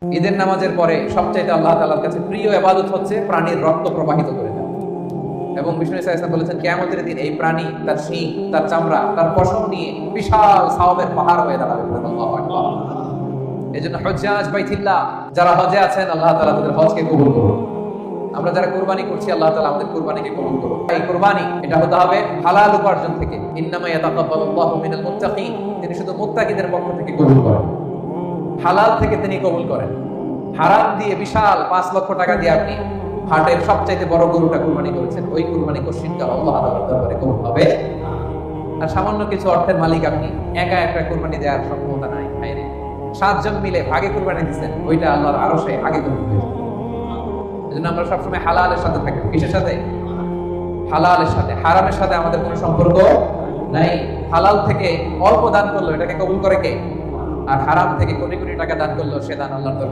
ঈদের নামাজের পরে সবচাইতে আল্লাহ তাআলার কাছে প্রিয় ইবাদত হচ্ছে প্রাণীর রক্ত প্রবাহিত করে দেওয়া। এবং বিষ্ণু ইসা ইসলাম বলেছেন কিয়ামতের দিন এই প্রাণী তার শিং, তার চামড়া, তার পশম নিয়ে বিশাল সাওয়াবের পাহাড় হয়ে দাঁড়াবে। আল্লাহু আকবার। এজন্য হজ্জাজ বাইতুল্লাহ যারা হজে আছেন আল্লাহ তাআলা তাদের হজকে কবুল করুন। আমরা যারা কুরবানি করছি আল্লাহ তাআলা আমাদের কুরবানিকে কবুল করুন। এই কুরবানি এটা হতে হবে হালাল উপার্জন থেকে। ইন্নামা ইয়াতাকাব্বালুল্লাহু মিনাল মুত্তাকিন, তিনি শুধু মুত্তাকিদের পক্ষ থেকে কবুল করেন, হালাল থেকে তিনি কবুল করেন। হারাম দিয়ে বিশাল 5 লক্ষ টাকা দিয়ে আপনি হাটের সবচাইতে বড় গরুটা কুরবানি করেছেন, ওই কুরবানি কোশ্চিনকাল আল্লাহ তাআলার দরবারে কবুল হবে। আর সামান্য কিছু অর্থের মালিক আপনি, একা একটা কুরবানি দেওয়ার সম্ভাবনা নাই। হায়রে 7 জন মিলে ভাগে কুরবানি দিবেন, ওইটা আল্লাহর আরশে আগে কবুল হবে। এজন্য আমরা সবসময় হালালের সাথে থাকি। কিসের সাথে? হালালের সাথে। হারামের সাথে আমাদের কোনো সম্পর্ক নাই। হালাল থেকে অল্প দান করলো এটাকে কবুল করে কে? আর হারাম থেকে কোটি কোটি টাকা দান করলো সে দান আল্লাহর